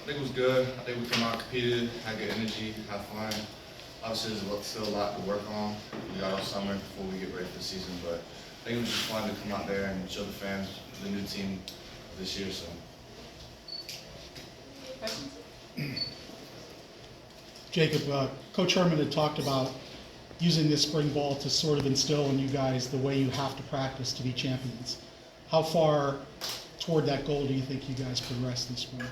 I think it was good. I think we came out, competed, had good energy, had fun. Obviously, there's still a lot to work on. We got all summer before we get ready for the season, but I think it was just fun to come out there and show the fans the new team this year. So. Questions? Jacob, Coach Herman had talked about using this spring ball to sort of instill in you guys the way you have to practice to be champions. How far toward that goal do you think you guys progressed this spring?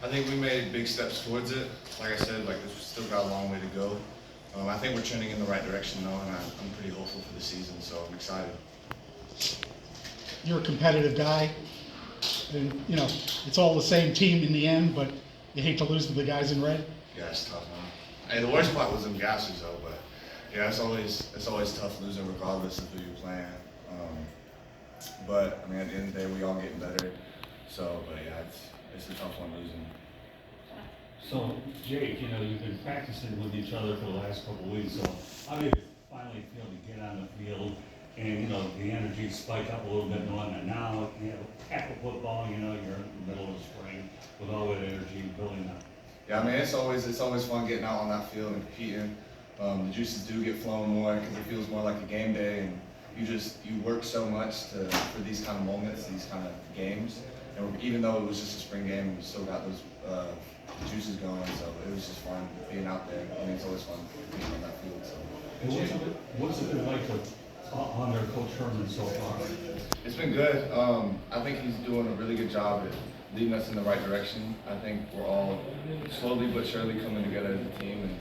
I think we made big steps towards it. Like I said, we've still got a long way to go. I think we're trending in the right direction though, and I'm pretty hopeful for the season, so I'm excited. You're a competitive guy, and it's all the same team in the end, but you hate to lose to the guys in red. Yeah, it's tough, man. Hey, the worst part was them gassers though, but yeah, it's always tough losing regardless of who you're playing. But I mean, at the end of the day, we all getting better. So, but yeah, it's a tough one losing. So, Jake, you've been practicing with each other for the last couple of weeks. So, how did it finally feel to get on the field and the energy spike up a little bit, knowing that now tackle football, you're in the middle of the spring with all that energy building up? Yeah, I mean, it's always fun getting out on that field and competing. The juices do get flowing more because it feels more like a game day, and you work so much for these kind of moments, these kind of games. And even though it was just a spring game, we still got those juices going. So it was just fun being out there. I mean, it's always fun being on that field. So. And what's it been like under Coach Herman so far? It's been good. I think he's doing a really good job at leading us in the right direction. I think we're all slowly but surely coming together as a team and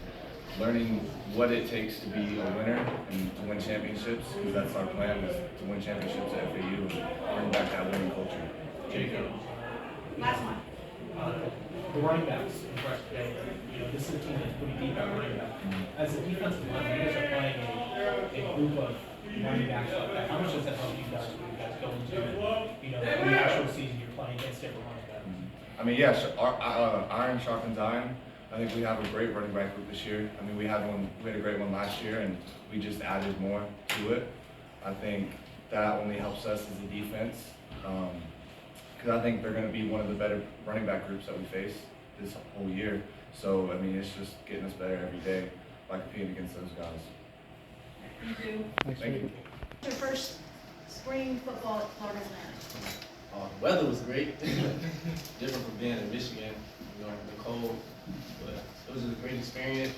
learning what it takes to be a winner and to win championships, because that's our plan, is to win championships at FAU and bring back that winning culture. Jacob. Last one. The running backs in freshman day, this is a team that's pretty deep at running back. As a defensive line, you guys are playing a group of running backs like that. How much does that help you guys when you guys go into the actual season you're playing against different running backs? I mean, yeah, iron sharpens iron. I think we have a great running back group this year. I mean, we had a great one last year, and we just added more to it. I think that only helps us as a defense, because I think they're going to be one of the better running back groups that we face this whole year. So, I mean, it's just getting us better every day by competing against those guys. Thank you. Thank you. Your first spring football at Florida Atlantic. The weather was great. Different from being in Michigan, the cold. But it was a great experience,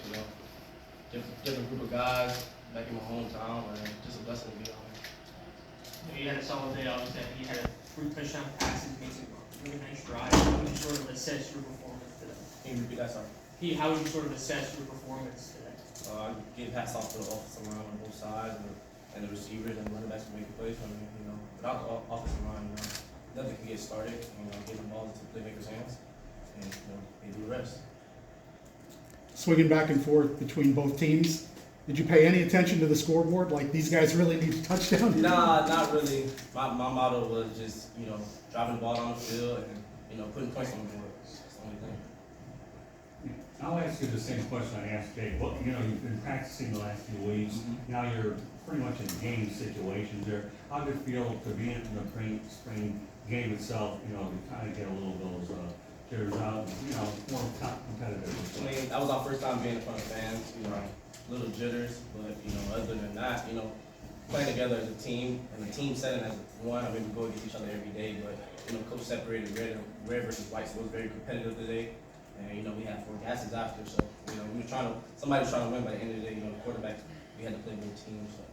different group of guys back in my hometown, and just a blessing to be on here. You had a solid day, obviously. You had a 3 touchdown passes, made some really nice drives. How would you sort of assess your performance today? Can you repeat that, sorry? How would you sort of assess your performance today? I get hats off to the offensive line on both sides, and the receivers and running backs for making plays for me. Without the offensive line, nothing can get started. Getting the ball into the playmakers' hands, and they do the rest. Swinging back and forth between both teams. Did you pay any attention to the scoreboard? Like, these guys really need a touchdown here? Nah, not really. My motto was just, driving the ball down the field and, putting points on the board. That's the only thing. I'll ask you the same question I asked Jake. You've been practicing the last few weeks. Mm-hmm. Now you're pretty much in game situations there. How did it feel to be in the spring game itself, to kind of get a little of those jitters out, more competitive? I mean, that was our first time being in front of fans, little jitters, but, other than that, playing together as a team, and the team setting as one. I mean, we go against each other every day, but, coach separated red versus white, so it was very competitive today. And, we had 4 gases after, so, somebody was trying to win, by the end of the day, the quarterback, we had to play with the team, so.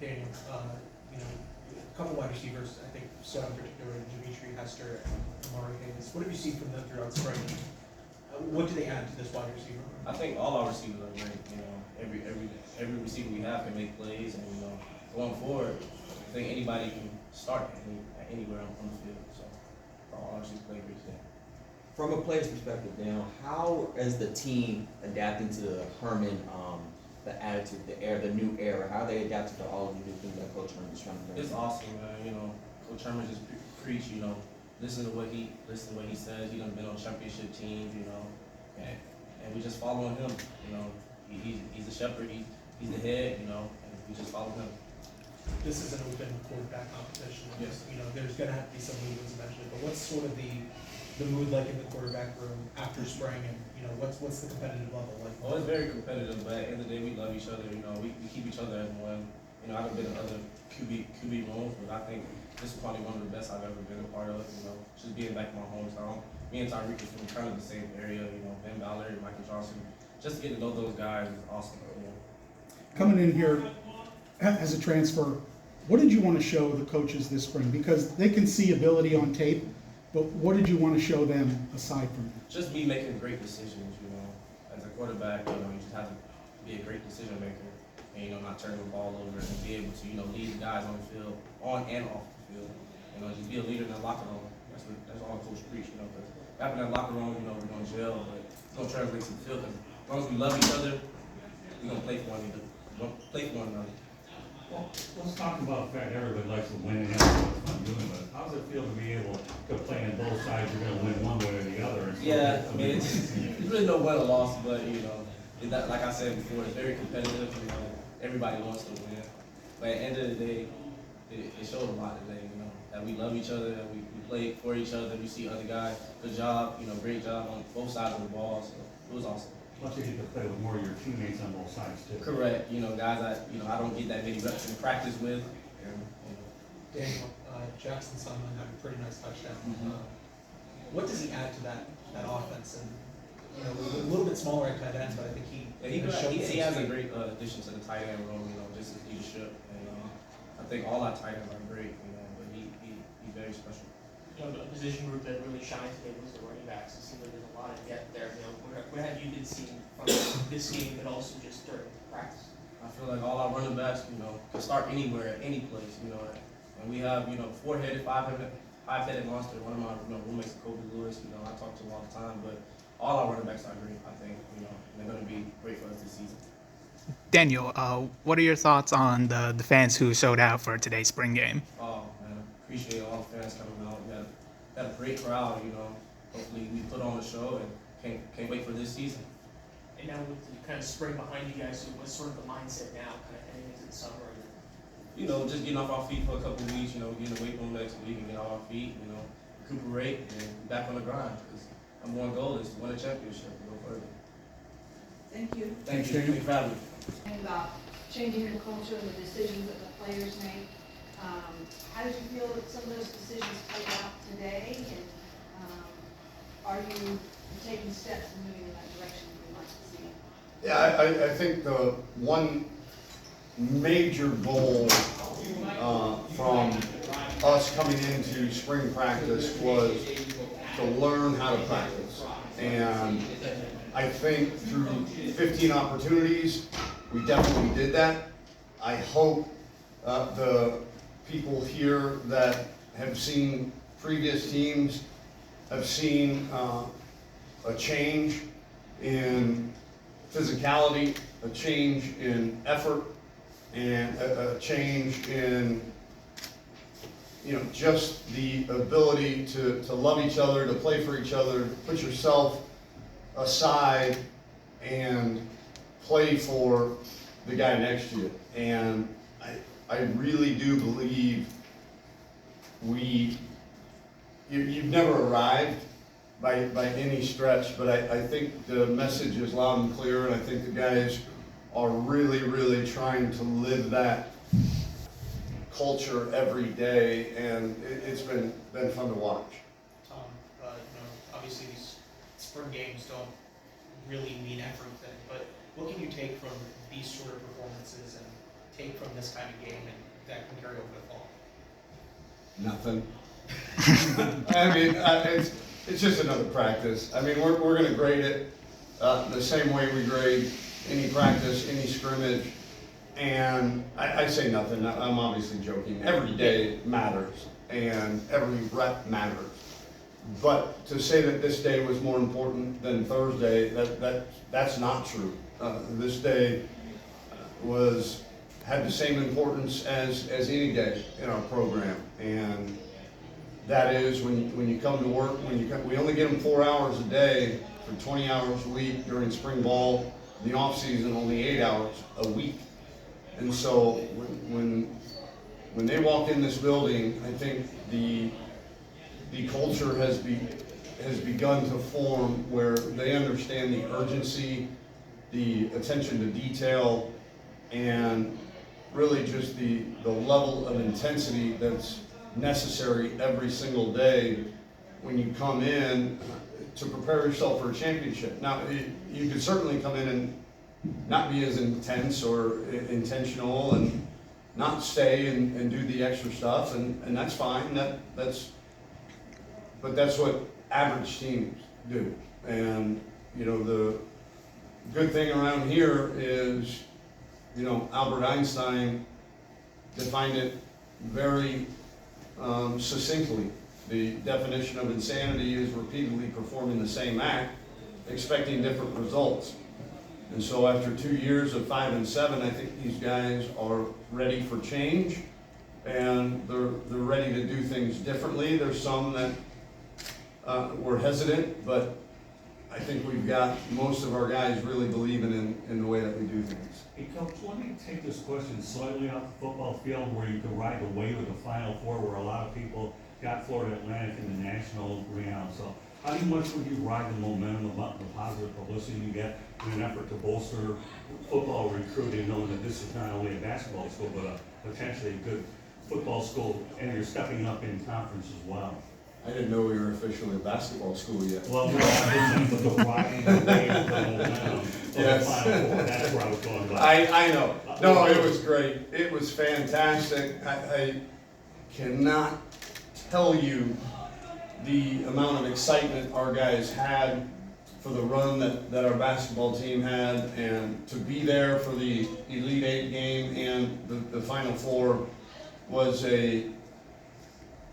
Daniel, a couple wide receivers, I think so in particular, Dimitri, Hester, and Amari Hayes. What have you seen from them throughout spring? What do they add to this wide receiver? I think all our receivers are great. Every receiver we have can make plays, and going forward, I think anybody can start anywhere on the field. So all our receivers play great today. From a player's perspective, Daniel, how is the team adapting to the Herman, the attitude, the new era? How are they adapting to all of the new things that Coach Herman is trying to bring? It's awesome, man. Coach Herman just preach. Listen to what he says. He done been on championship teams, and we just following him. He's the shepherd. He's the head, and we just follow him. This is an open quarterback competition. Yes. There's going to have to be some losers eventually, but what's sort of the the mood like in the quarterback room after spring, and what's the competitive level like? Well, it's very competitive, but at the end of the day, we love each other. We keep each other as one. I've been in other QB rooms, but I think this is probably one of the best I've ever been a part of. Just being back in my hometown. Me and Tyreek are from kind of the same area. Ben Ballard, Michael Johnson. Just to get to know those guys is awesome. Coming in here as a transfer, what did you want to show the coaches this spring? Because they can see ability on tape, but what did you want to show them aside from that? Just me making great decisions. As a quarterback, you just have to be a great decision maker, and not turn the ball over, and be able to lead the guys on the field, on and off the field. Just be a leader in that locker room. That's all Coach preach. Because back in that locker room, we're going to jail, but it's going to translate to the field. Because as long as we love each other, we're going to play for one another. Well, let's talk about the fact everybody likes to win and have fun doing it. How does it feel to be able to play on both sides? You're going to win one way or the other. Yeah, I mean, it's really no win or loss, but like I said before, it's very competitive. Everybody wants to win, but at the end of the day, it showed a lot today. That we love each other, that we play for each other. We see other guys, good job, great job on both sides of the ball. So it was awesome. Plus, you get to play with more of your teammates on both sides too. Correct. Guys I don't get that many reps in practice with. Daniel, Jackson Sunland had a pretty nice touchdown. Mm-hmm. What does he add to that offense? And a little bit smaller at tight ends, but I think he has a great addition to the tight end room. Just his leadership, and I think all our tight ends are great. But he's very special. A position group that really shined today was the running backs. It seems like there's a lot of depth there. What have you been seeing from this game, but also just during practice? I feel like all our running backs, can start anywhere, at any place, and we have, four-headed, five-headed monster. One of my roommates, Kobe Lewis, I talk to him all the time, but all our running backs are great, I think, and they're going to be great for us this season. Daniel, what are your thoughts on the fans who showed out for today's spring game? Oh, man, appreciate all the fans coming out. We had a great crowd, Hopefully we put on a show and can't wait for this season. And now with the kind of spring behind you guys, what's sort of the mindset now, kind of heading into the summer? Just getting off our feet for a couple of weeks, getting away from next week and get off our feet, recuperate and be back on the grind. Because number one goal is to win a championship and go further. Thank you. Thank you. Thanks for having me. And about changing the culture and the decisions that the players make. How did you feel that some of those decisions played out today? And are you taking steps and moving in that direction you'd like to see? Yeah, I think the one major goal from us coming into spring practice was to learn how to practice. And I think through 15 opportunities, we definitely did that. I hope the people here that have seen previous teams have seen a change in physicality, a change in effort, and a change in just the ability to love each other, to play for each other, to put yourself aside and play for the guy next to you. And I really do believe you've never arrived by any stretch, but I think the message is loud and clear, and I think the guys are really, really trying to live that culture every day, and it's been fun to watch. Tom, obviously these spring games don't really mean everything, but what can you take from these sort of performances and take from this kind of game and that can carry over to fall? Nothing. I mean, it's just another practice. I mean, we're going to grade it the same way we grade any practice, any scrimmage, and I say nothing. I'm obviously joking. Every day matters, and every rep matters. But to say that this day was more important than Thursday, that's not true. This day had the same importance as any day in our program, and that is when you come to work. We only get them 4 hours a day for 20 hours a week during spring ball. In the off season, only 8 hours a week. And so when they walk in this building, I think the culture has has begun to form where they understand the urgency, the attention to detail, and really just the level of intensity that's necessary every single day when you come in to prepare yourself for a championship. Now, you can certainly come in and not be as intense or intentional and not stay and do the extra stuff, and that's fine. But that's what average teams do. And, you know, the good thing around here is, you know, Albert Einstein defined it very succinctly. The definition of insanity is repeatedly performing the same act, expecting different results. And so after 2 years of 5 and 7, I think these guys are ready for change, and they're ready to do things differently. There's some that were hesitant, but I think we've got most of our guys really believing in the way that we do things. Hey, Coach, let me take this question slightly off the football field where you can ride the wave of the Final Four, where a lot of people got Florida Atlantic in the national renown. So how much would you ride the momentum about the positive publicity you get in an effort to bolster football recruiting, knowing that this is not only a basketball school, but a potentially a good football school, and you're stepping up in conference as well? I didn't know we were officially a basketball school yet. Well, no, I was the riding the wave of the momentum of the Final Four. That's where I was going about. I know. No, it was great. It was fantastic. I cannot tell you the amount of excitement our guys had for the run that our basketball team had, and to be there for the Elite Eight game and the Final Four was a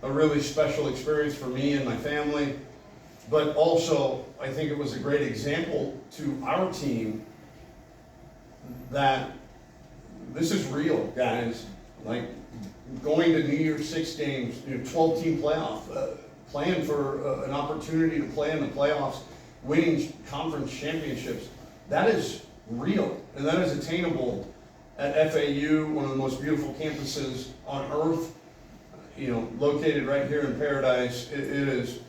really special experience for me and my family. But also, I think it was a great example to our team that this is real, guys. Like, going to New Year's Six games, 12-team playoff, playing for an opportunity to play in the playoffs, winning conference championships, that is real, and that is attainable at FAU, one of the most beautiful campuses on earth, located right here in Paradise. It is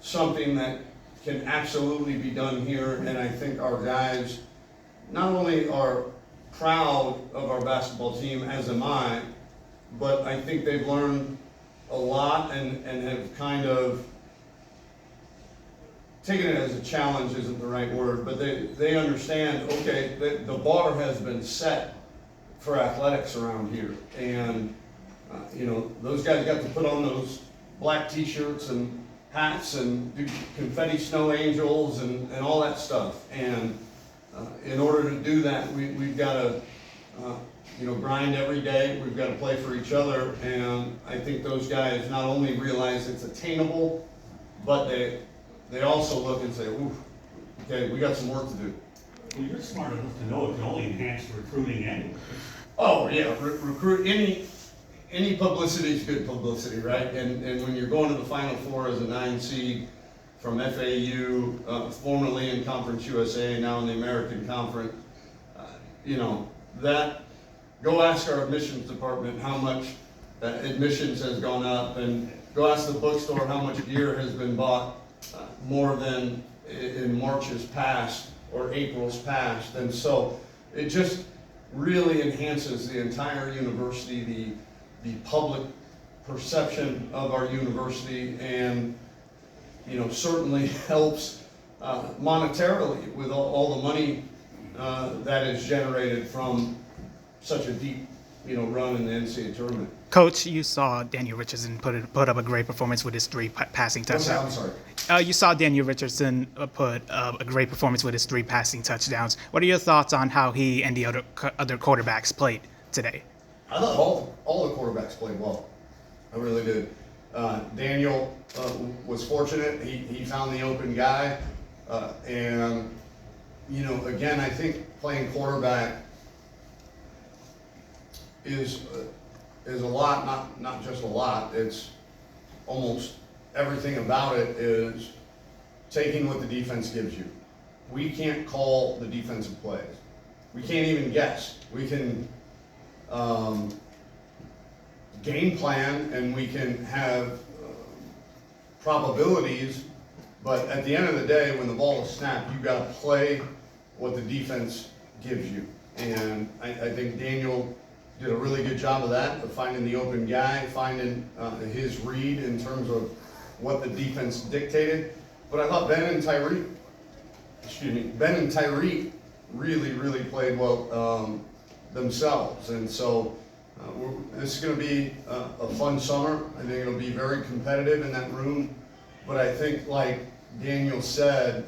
something that can absolutely be done here, and I think our guys not only are proud of our basketball team, as am I, but I think they've learned a lot and have kind of taken it as a challenge isn't the right word, but they understand, okay, the bar has been set for athletics around here. And, those guys got to put on those black t-shirts and hats and do confetti snow angels and all that stuff. And in order to do that, we've got to, grind every day. We've got to play for each other. And I think those guys not only realize it's attainable, but they also look and say, ooh, okay, we got some work to do. Well, you're smart enough to know it can only enhance recruiting anyway. Oh, yeah, recruit, any publicity is good publicity, right? And when you're going to the Final Four as a 9 seed from FAU, formerly in Conference USA, now in the American Conference, go ask our admissions department how much admissions has gone up, and go ask the bookstore how much gear has been bought more than in March's past or April's past. And so it just really enhances the entire university, the public perception of our university, and certainly helps monetarily with all the money that is generated from such a deep run in the NCAA tournament. Coach, you saw Daniel Richardson put up a great performance with his 3 passing touchdowns. I'm sorry. You saw Daniel Richardson put a great performance with his 3 passing touchdowns. What are your thoughts on how he and the other quarterbacks played today? I thought all the quarterbacks played well. I really did. Daniel was fortunate. He found the open guy. And, again, I think playing quarterback is a lot, not just a lot. It's almost everything about it is taking what the defense gives you. We can't call the defensive plays. We can't even guess. We can game plan and we can have probabilities, But at the end of the day, when the ball is snapped, you've got to play what the defense gives you. And I think Daniel did a really good job of that, of finding the open guy, finding his read in terms of what the defense dictated. But I thought Ben and Tyreek really played well themselves. And so this is going to be a fun summer. I think it'll be very competitive in that room. But I think, like Daniel said,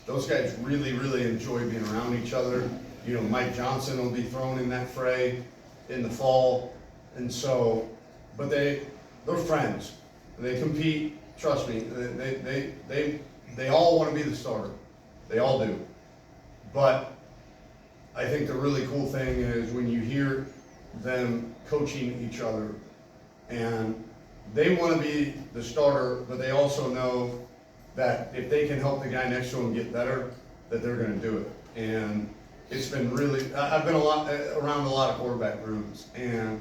those guys really enjoy being around each other. You know, Mike Johnson will be thrown in that fray in the fall. And so, but they're friends. They compete, trust me. They all want to be the starter. They all do. But I think the really cool thing is when you hear them coaching each other, and they want to be the starter, but they also know that if they can help the guy next to them get better, that they're going to do it. And it's been really, I've been around a lot of quarterback rooms, and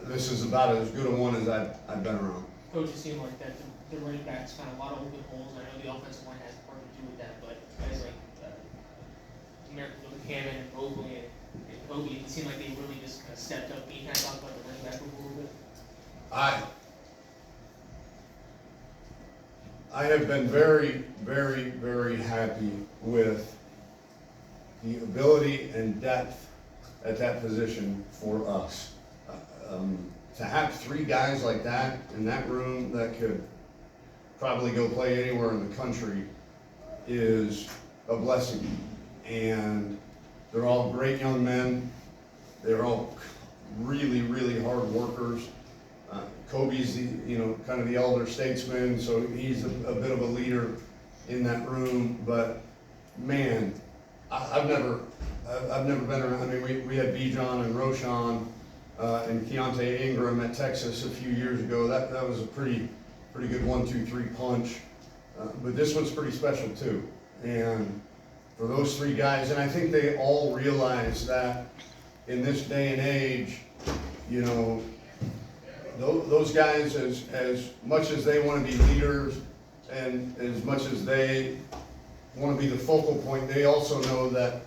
this is about as good a one as I've been around. Coach, it seemed like that the running backs found a lot of open holes. I know the offensive line has part to do with that, but guys like Hammond and Mobley and Kobe, it seemed like they really just kind of stepped up. Can you kind of talk about the running back group a little bit? I have been very happy with the ability and depth at that position for us. To have three guys like that in that room that could probably go play anywhere in the country is a blessing. And they're all great young men. They're all really hard workers. Kobe's kind of the elder statesman, so he's a bit of a leader in that room. But man, I've never been around. I mean, we had Bijan and Roshan and Keontae Ingram at Texas a few years ago. That was a pretty good 1-2-3 punch. But this one's pretty special too. And for those three guys, and I think they all realize that in this day and age, you know, those guys, as much as they want to be leaders and as much as they want to be the focal point, they also know that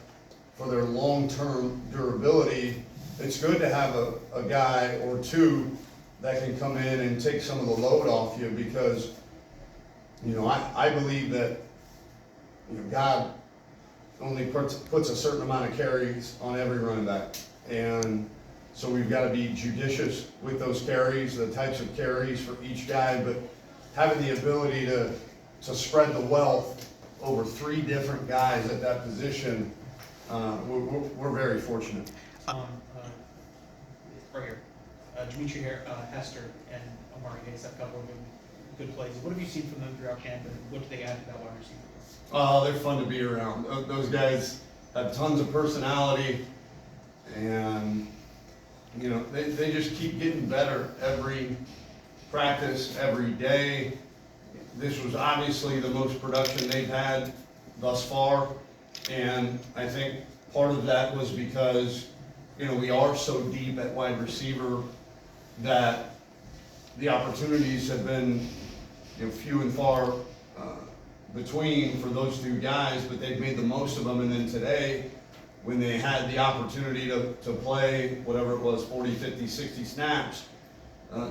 for their long-term durability, it's good to have a guy or two that can come in and take some of the load off you, because, you know, I believe that, you know, God only puts a certain amount of carries on every running back. And so we've got to be judicious with those carries, the types of carries for each guy, but having the ability to spread the wealth over three different guys at that position, we're very fortunate. Right here. Dimitri Hester and Amari Hayes have a couple of good plays. What have you seen from them throughout camp, and what do they add to that wide receiver? Oh, they're fun to be around. Those guys have tons of personality, and you know, they just keep getting better every practice, every day. This was obviously the most production they've had thus far, and I think part of that was because, you know, we are so deep at wide receiver that the opportunities have been, you know, few and far between for those two guys, but they've made the most of them. And then today, when they had the opportunity to play whatever it was, 40, 50, 60 snaps,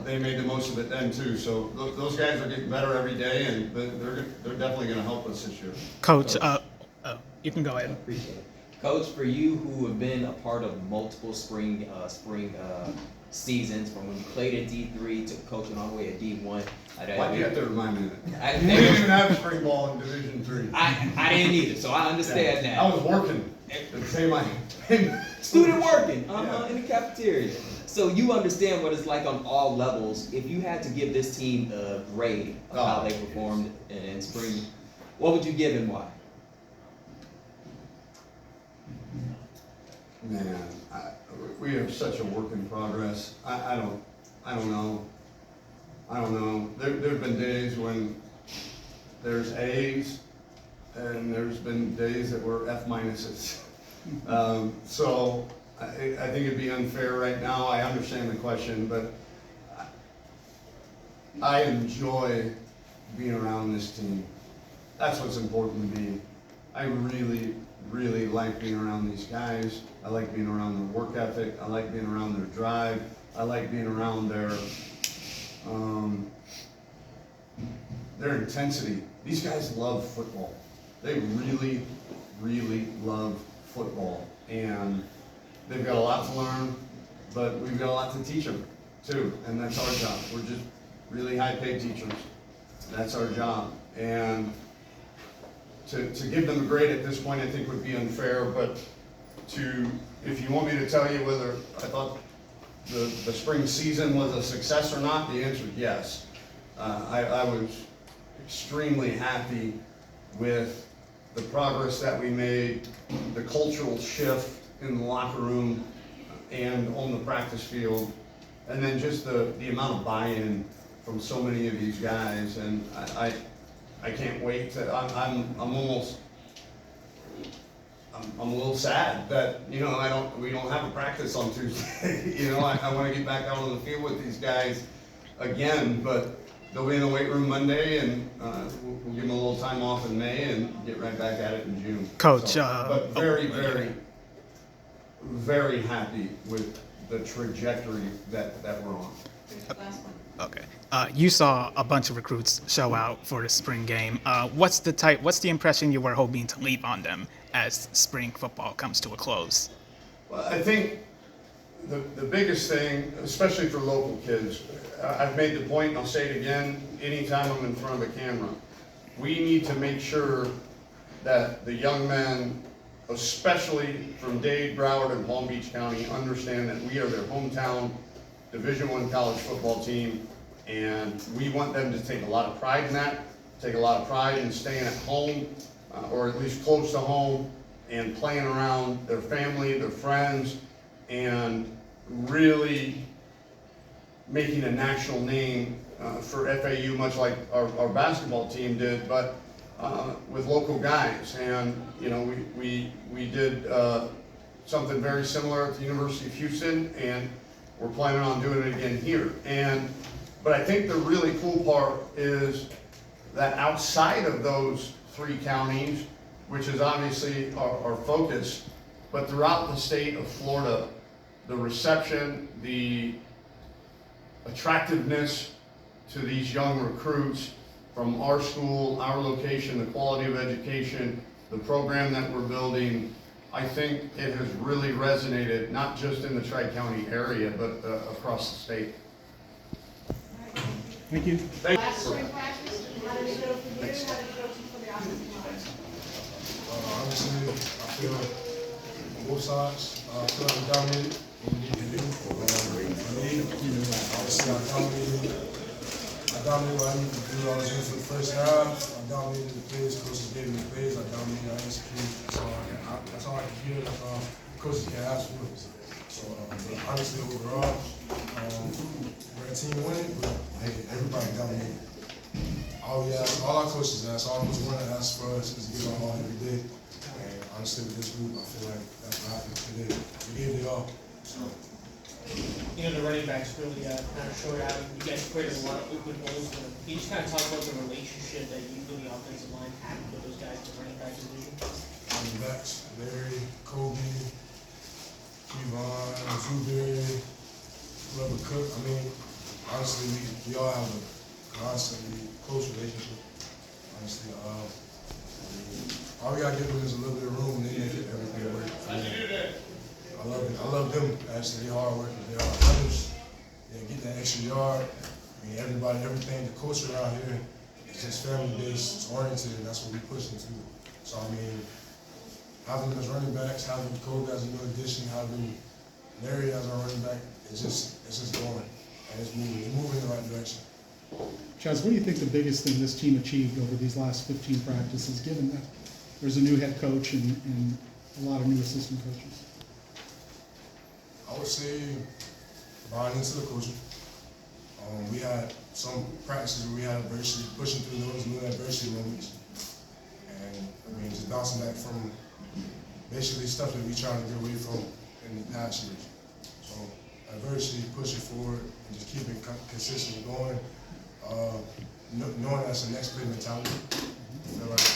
they made the most of it then too. So those guys are getting better every day, and they're definitely going to help us this year. Coach, you can go ahead. Appreciate it. Coach, for you who have been a part of multiple spring seasons, from when you played at D3 to coaching all the way at D1. Why'd you have to remind me of that? We We didn't even have spring ball in Division III. I didn't either, so I understand that. I was working to pay my Student working Yeah. in the cafeteria. So you understand what it's like on all levels. If you had to give this team a grade of how they performed in spring, what would you give and why? Man, we have such a work in progress. I don't know. There've been days when there's A's, and there's been days that were F minuses. So I think it'd be unfair right now. I understand the question, but I enjoy being around this team. that's what's important to me. I really, really like being around these guys. I like being around their work ethic. I like being around their drive. I like being around their intensity. These guys love football. They really, really love football. And they've got a lot to learn, but we've got a lot to teach them too. And that's our job. We're just really high-paid teachers. That's our job. And to give them a grade at this point, I think would be unfair, but if you want me to tell you whether I thought the spring season was a success or not, the answer is yes. I was extremely happy with the progress that we made, the cultural shift in the locker room and on the practice field, and then just the amount of buy-in from so many of these guys. And I can't wait to, I'm a little sad that, we don't have a practice on Tuesday. I want to get back out on the field with these guys again, but they'll be in the weight room Monday, and we'll give them a little time off in May and get right back at it in June. Coach, But very, very happy with the trajectory that we're on. Last one. Okay. You saw a bunch of recruits show out for the spring game. What's the impression you were hoping to leave on them as spring football comes to a close? Well, I think the biggest thing, especially for local kids, I've made the point, and I'll say it again, anytime I'm in front of a camera, we need to make sure that the young men, especially from Dade, Broward, and Palm Beach County, understand that we are their hometown Division I college football team, and we want them to take a lot of pride in that, take a lot of pride in staying at home, or at least close to home, and playing around their family, their friends, and really making a national name for FAU, much like our basketball team did, but with local guys. And we did something very similar at the University of Houston, and we're planning on doing it again here. But I think the really cool part is that outside of those 3 counties, which is obviously our focus, but throughout the state of Florida, the reception, the attractiveness to these young recruits from our school, our location, the quality of education, the program that we're building, I think it has really resonated, not just in the Tri-County area, but across the state. Thank you. Last spring practice, how did it go for you? How did it go for the offensive line? Honestly, I feel on both sides, I feel like we dominated what we needed to do. Obviously, I dominated what I needed to do. I was in for the first half. I dominated the plays. Coaches gave me the plays. I dominated. I executed. That's all I can hear. That's all coaches can ask for. So, honestly, overall, we're a team winning, but hey, everybody dominated. All our coaches ask, all those want to ask for us is to give our all every day. And honestly, with this group, I feel like that's what happened today. We gave it all. So. The running backs really kind of showed out. You guys created a lot of open holes. Can you just kind of talk about the relationship that you and the offensive line had with those guys, the running back division? Running backs, Larry, Kobe, Kevon, Zuberi, whoever Cook. I mean, honestly, we all have a constantly close relationship. Honestly, all we gotta give them is a little bit of room, and they make everything work. I love them. Actually, they're hard working. They're hard runners. They get that extra yard. I mean, everything. The culture around here is just family based. It's oriented, and that's what we push into. So I mean, having them as running backs, having Kobe as a new addition, having Larry as our running back, it's just going, and it's moving in the right direction. Chaz, what do you think the biggest thing this team achieved over these last 15 practices, given that there's a new head coach and a lot of new assistant coaches? I would say buying into the culture. We had some practices where we had adversity, pushing through those new adversity moments. And I mean, just bouncing back from basically stuff that we trying to get away from in the past years. So adversity, pushing forward, and just keeping consistent going. Knowing that's the next play mentality. I feel like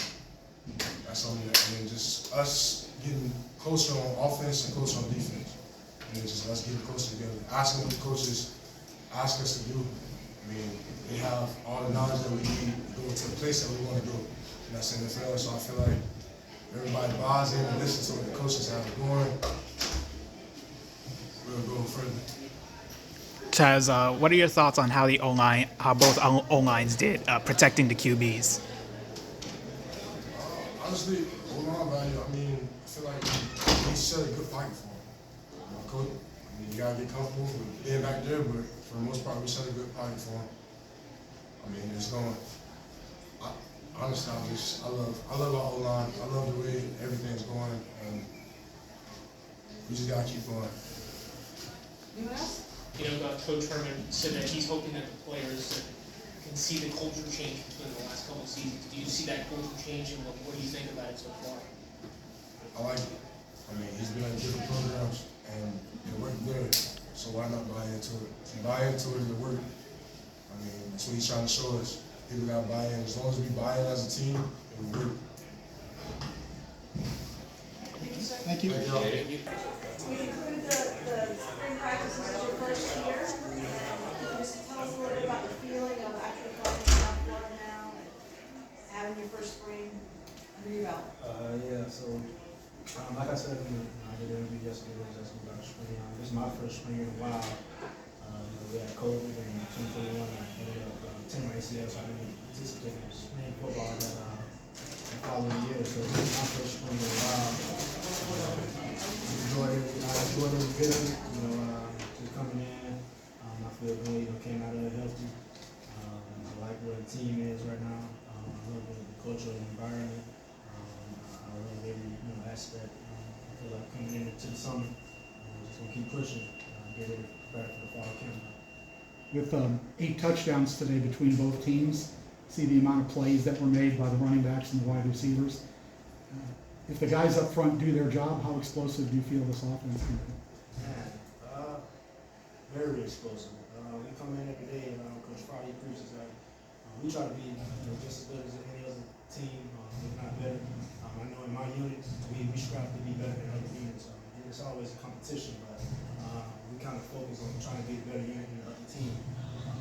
that's something that, and then just us getting closer on offense and closer on defense. And then just us getting closer together, asking what the coaches ask us to do. I mean, they have all the knowledge that we need to go to the place that we want to go. And that's NFL, so I feel like everybody buys in and listens to what the coaches have going. We'll go further. Chaz, what are your thoughts on how how both O-lines did protecting the QBs? Honestly, overall value, I mean, I feel like he set a good fight for him. Coach, I mean, you gotta get comfortable with being back there, but for the most part, we set a good fight for him. I mean, it's going. Honestly, I love our O-line. I love the way everything's going, and we just gotta keep going. Anyone else? You know, Coach Herman said that he's hoping that the players can see the culture change between the last couple of seasons. Do you see that culture changing? What do you think about it so far? I like it. I mean, he's been in different programs, and it worked good. So why not buy into it? If you buy into it, it'll work. I mean, that's what he's trying to show us. People got to buy in. As long as we buy in as a team, it will work. Thank you, sir. Thank you. Thank y'all. We included the spring practices as your first year. Can you just tell us a little bit about the feeling of actually playing in South Florida now and having your first spring under your belt? Yeah, so like I said, I did an interview yesterday about the spring. This is my first spring in a while. We had COVID in 2021. I ended up tearing my ACL, so I didn't participate in spring football the following year. So this is my first spring in a while. I enjoyed every bit of it. Just coming in, I feel good. Came out of it healthy. I like where the team is right now. I love the culture and environment. I love every aspect. I feel like coming into the summer, just gonna keep pushing, get ready for the fall camp. With 8 touchdowns today between both teams, see the amount of plays that were made by the running backs and the wide receivers. If the guys up front do their job, how explosive do you feel this offense can be? Very explosive. We come in every day, Coach Friday preaches that we try to be just as good as any other team, if not better. I know in my unit, we strive to be better than other units. It's always a competition, but we kind of focus on trying to be a better unit than the other team.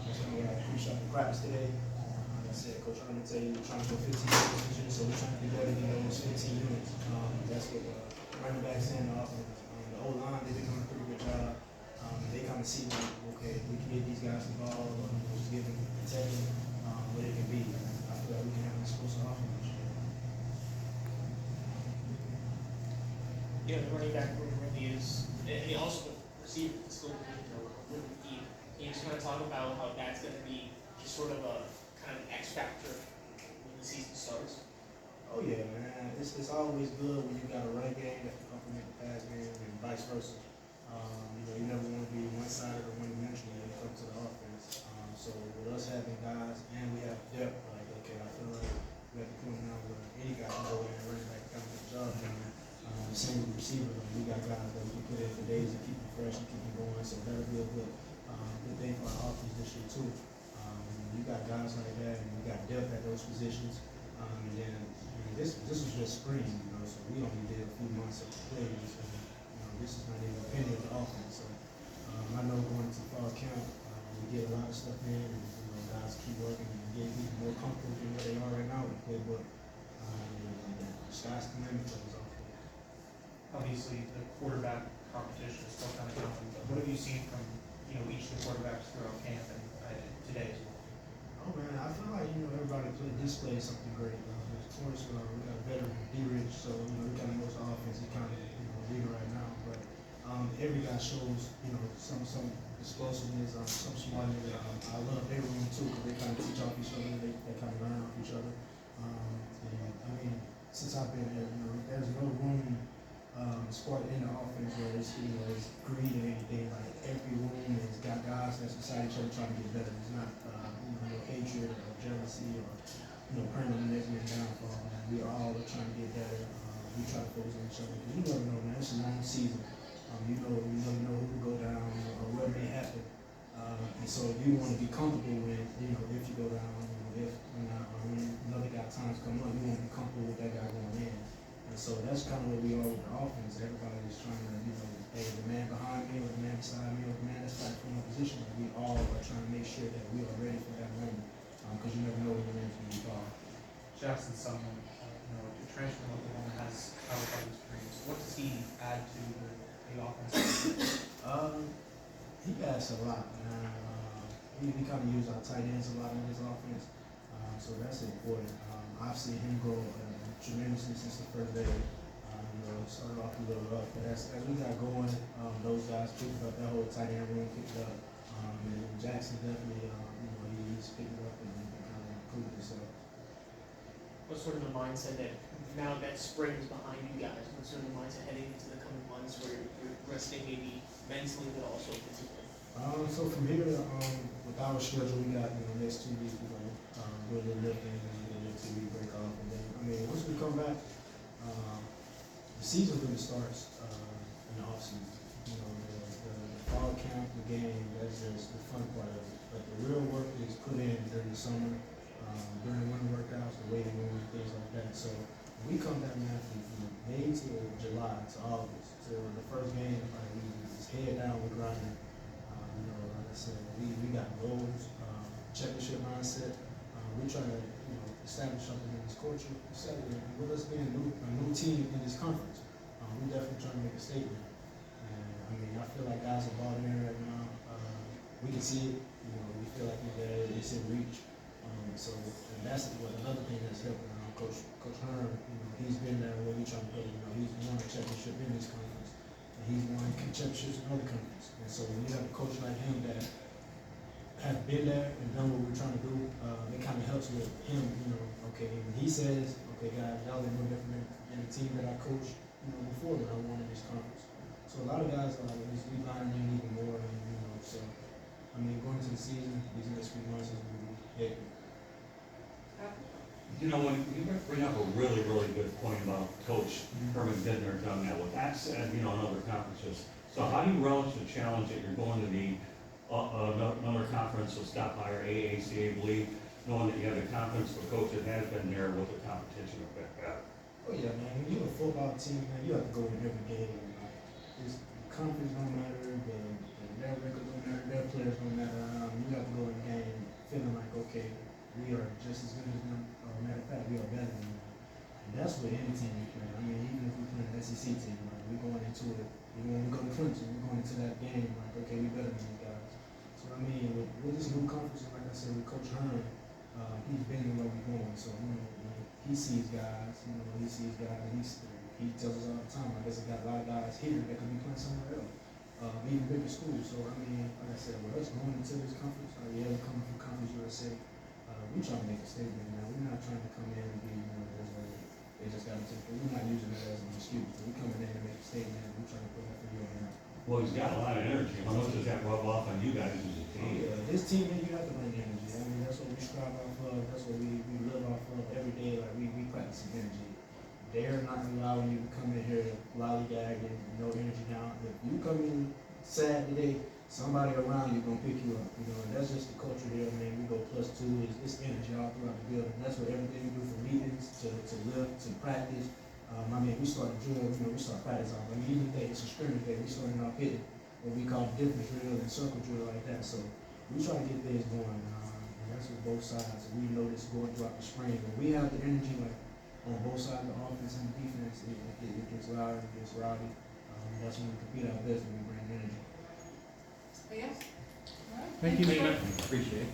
That's kind of what I appreciate in practice today. Like I said, Coach Herman tell you we're trying to go 15 units, so we're trying to be better than those 15 units. That's what running backs and the offense. The O-line, they've been doing a pretty good job. They kind of see like, okay, if we can get these guys involved, or just give them protection, what it can be. I feel like we can have an explosive offense. Yeah, the running back room really is, and also the receiver is still really deep. Can you just kind of talk about how that's going to be just sort of a kind of X factor when the season starts? Oh yeah, man. It's always good when you got a running game that can complement the pass game and vice versa. You never want to be one-sided or one-dimensional when it comes to the offense. So with us having guys and we have depth, like okay, I feel like we have to come now where any guy can go in and running back kind of get the job done. Same with receivers. We got guys that we can put in for days and keep them fresh and keep them going. So that'll be a good thing for our offense this year too. You got guys like that, and we got depth at those positions. And then this was just spring, so we only did a few months of plays. This is not even a penny of the offense. So I know going into fall camp, we get a lot of stuff in, and guys keep working and get even more comfortable than where they are right now with the playbook. The sky's the limit for us. Obviously, the quarterback competition is still kind of coming, but what have you seen from each of the quarterbacks throughout camp and today as well? Oh man, I feel like everybody displays something great. Of course, we got a veteran D-Rich, so we kind of knows the offense. He kind of leader right now, but every guy shows some explosiveness, some smartness. I love their room too because they kind of teach off each other. They kind of learn off each other. And I mean, since I've been there, there's no room. Sport in the offense where it's greed or anything. Like every room has got guys that's beside each other trying to get better. It's not no hatred or jealousy or praying on the next man downfall. We are all trying to get better. We try to focus on each other. You never know, man. It's a long season. You never know who will go down or what may happen. And so you want to be comfortable with if you go down. if when another guy times come up, you won't be comfortable with that guy going in. And so that's kind of what we are with the offense. Everybody's trying to, hey, the man behind me or the man beside me or the man that's back from the position, we all are trying to make sure that we are ready for that moment. Because you never know when the man's going to be called. Jackson Sumner, the transfer from Oklahoma has power by experience. What does he add to the offense? He adds a lot. We kind of use our tight ends a lot in his offense, so that's important. I've seen him grow tremendously since the first day. Started off a little rough, but as we got going, those guys picked up that whole tight end room, picked it up, and Jackson definitely, he's picked it up and kind of improved himself. What's sort of the mindset that now that spring is behind you guys? What's sort of the mindset heading into the coming months where you're resting maybe mentally but also physically? So from here, with our schedule, we got next 2 weeks we're gonna do a little lifting and do a little 2 week break off, and then once we come back, the season really starts in the off season. The fall camp, the game, that's just the fun part of it. But the real work is put in during the summer, during winter workouts, the weight room, things like that. So when we come back now from May to July to August to the first game, we just head down, we're grinding. Like I said, we got goals, championship mindset. We try to establish something in this culture. With us being a new team in this conference, we definitely trying to make a statement. And I feel like guys are bought in there right now. We can see it. We feel like it's in reach. And that's another thing that's helping. Coach Herman, he's been there where we trying to play. He's won a championship in this conference, and he's won championships in other countries. And so when you have a coach like him that have been there and done what we're trying to do, it kind of helps with him. Okay, when he says, okay, guys, y'all are no different than the team that I coached, before that I won in this conference. So a lot of guys are like, we buying in even more, and so going into the season, these next few months is going to be hectic. When you bring up a really, really good point about Coach Herman been there, done that. With that said, in other conferences. So how do you relish the challenge that you're going to the another conference, so stop by our AACA league, knowing that you have a conference for coach that has been there with the competition a bit better? Oh yeah, man. When you're a football team, man, you have to go in every game. The conference don't matter, their record don't matter, their players don't matter. You have to go in the game feeling like, okay, we are just as good as them. Matter of fact, we are better than them. And that's what any team we play. Even if we play an SEC team, we're going into it. When we go to Clemson, we're going into that game like, okay, we're better than these guys. So with this new conference, like I said, with Coach Herman, he's been where we're going. So he sees guys, and he tells us all the time. I guess he got a lot of guys here that could be playing somewhere else, even bigger schools. So like I said, with us going into this conference, we're coming from Conference USA. We trying to make a statement now. We're not trying to come in and be, they just got to take it. We're not using it as an excuse. We're coming in and make a statement, and we're trying to put that for you now. Well, he's got a lot of energy. How much does that rub off on you guys as a team? Yeah, this team, you have to bring energy. That's what we strive off of. That's what we live off of every day. Like we practice energy. They're not allowing you to come in here lollygag and no energy now. If you come in sad today, somebody around you gonna pick you up, and that's just the culture there, man. We go +2, it's energy all throughout the building. That's what everything we do from meetings to lift to practice. We start the drill, we start practice off. Even today, it's a scrimmage day, we starting off hitting what we call different drill and circle drill like that. So we try to get things going, and that's with both sides. We know this going throughout the spring. When we have the energy like on both sides of the offense and the defense, it gets louder, it gets rowdy. That's when we compete our best when we bring energy. Yes? All right. Thank you. Appreciate it.